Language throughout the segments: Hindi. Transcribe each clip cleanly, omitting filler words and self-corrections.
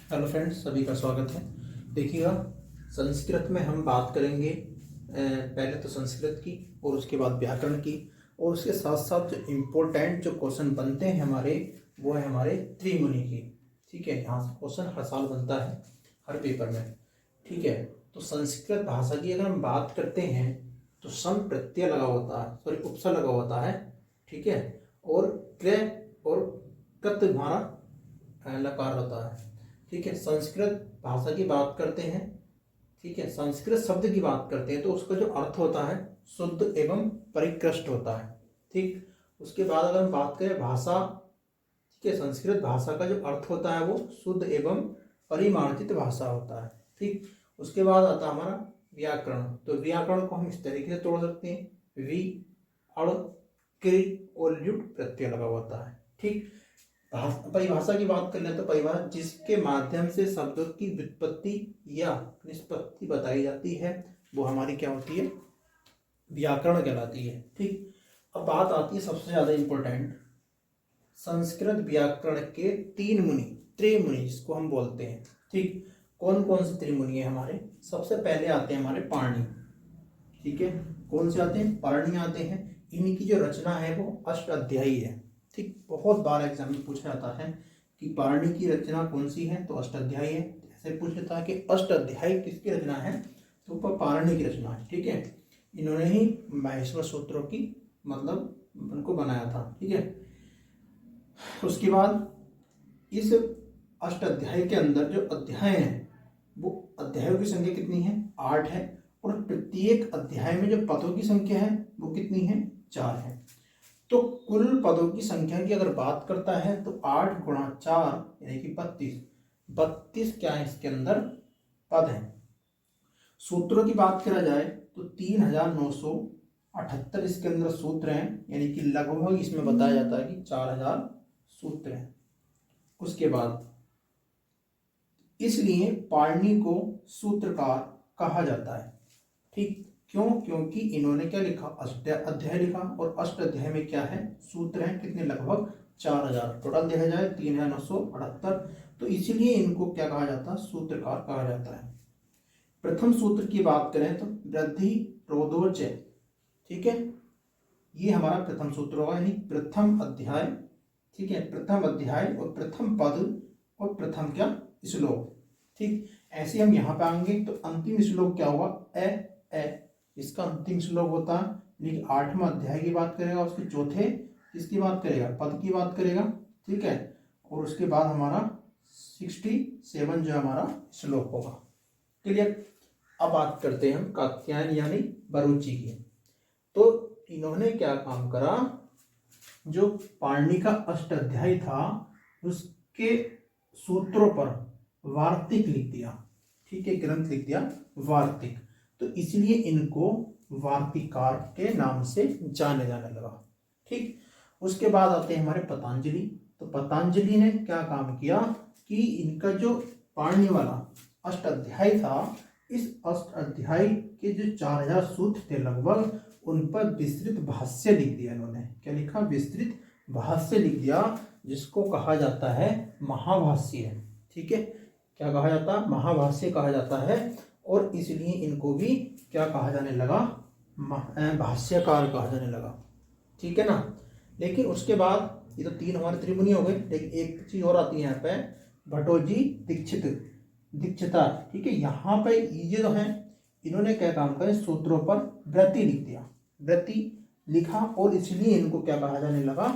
हेलो फ्रेंड्स, सभी का स्वागत है। देखिएगा, संस्कृत में हम बात करेंगे पहले तो संस्कृत की और उसके बाद व्याकरण की, और उसके साथ साथ जो इम्पोर्टेंट जो क्वेश्चन बनते हैं हमारे, वो है हमारे त्रिमुनि की। ठीक है, यहाँ से क्वेश्चन हर साल बनता है हर पेपर में। ठीक है, तो संस्कृत भाषा की अगर हम बात करते हैं तो सम प्रत्यय लगा होता है, सॉरी उपसर्ग लगा होता है। ठीक है, और क्र और कृत हमारा लकार होता है। ठीक है, संस्कृत भाषा की बात करते हैं। ठीक है, संस्कृत शब्द की बात करते हैं तो उसका जो अर्थ होता है शुद्ध एवं परिकृष्ट होता है। ठीक, उसके बाद अगर हम बात करें भाषा, ठीक है, संस्कृत भाषा का जो अर्थ होता है वो शुद्ध एवं परिमार्जित भाषा होता है। ठीक, उसके बाद आता है हमारा व्याकरण। तो व्याकरण को हम इस तरीके से तोड़ सकते हैं, वी अड़ क्रि और ल्युट प्रत्यय लगा होता है। ठीक, परिभाषा की बात कर ले तो परिभाषा जिसके माध्यम से शब्दों की व्युत्पत्ति या निष्पत्ति बताई जाती है वो हमारी क्या होती है, व्याकरण कहलाती है। ठीक, अब बात आती है सबसे ज्यादा इंपॉर्टेंट, संस्कृत व्याकरण के तीन मुनि, त्रिमुनि जिसको हम बोलते हैं। ठीक, कौन कौन से त्रिमुनि है हमारे? सबसे पहले आते हैं हमारे पाणि। ठीक है, कौन से आते हैं? पाणि आते हैं। इनकी जो रचना है वो अष्टाध्यायी है। ठीक, बहुत बार एग्जाम में पूछा जाता है कि पाणि की रचना कौन सी है, तो अष्टाध्यायी है। ऐसे पूछ लेता है कि अष्टाध्यायी किसकी रचना है, तो वो पाणि की रचना है। ठीक है, इन्होंने ही माहेश्वर सूत्रों की मतलब उनको बनाया था। ठीक है, उसके बाद इस अष्टाध्यायी के अंदर जो अध्याय हैं वो अध्यायों की संख्या कितनी है? 8 है। और प्रत्येक अध्याय में जो पदों की संख्या है वो कितनी है? 4 है। तो कुल पदों की संख्या की अगर बात करता है तो 8 गुणा 4 यानी कि 32। 32 क्या है इसके अंदर? पद है। सूत्रों की बात करा जाए तो 3978 इसके अंदर सूत्र हैं, यानी कि लगभग इसमें बताया जाता है कि 4000 सूत्र हैं। उसके बाद इसलिए पाणि को सूत्रकार कहा जाता है। ठीक, क्यों? क्योंकि इन्होंने क्या लिखा? अध्याय लिखा, और अष्टाध्याय में क्या है? सूत्र हैं। कितने? लगभग 4000। टोटल देखा जाए 3978। तो इसीलिए इनको क्या कहा जाता है? सूत्रकार कहा जाता है। प्रथम सूत्र की बात करें तो वृद्धि रोधोच। ठीक है, ये हमारा प्रथम सूत्र होगा, यानी प्रथम अध्याय। ठीक है, प्रथम अध्याय और प्रथम पद और प्रथम क्या? श्लोक। ठीक, ऐसे हम यहाँ पे आएंगे तो अंतिम श्लोक क्या होगा? ए इसका अंतिम श्लोक होता है, यानी 8वां अध्याय की बात करेगा, उसके चौथे किसकी बात करेगा? पद की बात करेगा। ठीक है, और उसके बाद हमारा 67 जो हमारा श्लोक होगा। क्लियर? अब बात करते हैं हम कात्यायन यानी बरूची की। तो इन्होंने क्या काम करा, जो पाणि का अष्टाध्यायी था उसके सूत्रों पर वार्तिक लिख दिया। ठीक है, ग्रंथ लिख दिया वार्तिक, तो इसलिए इनको वार्तिकार के नाम से जाने जाने लगा। ठीक, उसके बाद आते हैं हमारे पतंजलि। तो पतंजलि ने क्या काम किया कि इनका जो पाणि वाला अष्टाध्यायी था, इस अष्टाध्यायी के जो 4000 सूत्र थे लगभग, उन पर विस्तृत भाष्य लिख दिया इन्होंने। क्या लिखा? विस्तृत भाष्य लिख दिया, जिसको कहा जाता है महाभाष्य। ठीक है, क्या कहा जाता? महाभाष्य कहा जाता है, और इसलिए इनको भी क्या कहा जाने लगा? भाष्यकार कहा जाने लगा। ठीक है ना। लेकिन उसके बाद ये तो 3 हमारे त्रिमुनि हो गए, लेकिन एक चीज और आती है यहाँ पे, भट्टोजी दीक्षिता। ठीक है, यहाँ पे ये जो है इन्होंने क्या काम किया? सूत्रों पर व्रति लिख दिया, व्रति लिखा, और इसलिए इनको क्या कहा जाने लगा?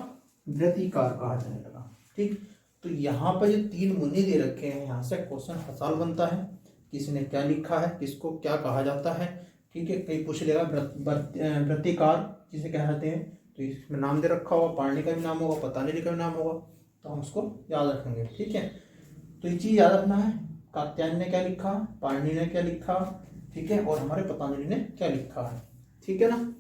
व्रतिकार कहा जाने लगा। ठीक, तो यहाँ पर ये 3 मुनि दे रखे हैं, यहाँ से क्वेश्चन हर साल बनता है, किसने क्या लिखा है, किसको क्या कहा जाता है। ठीक है, कहीं पूछ लेगा व्रतिकार जिसे कहते हैं, तो इसमें नाम दे रखा होगा, पाणि का भी नाम होगा, पतंजलि का भी नाम होगा, तो हम उसको याद रखेंगे। ठीक है, तो ये चीज याद रखना है, कात्यायन ने क्या लिखा, पाणि ने क्या लिखा, ठीक है, और हमारे पतंजलि ने क्या लिखा है। ठीक है ना।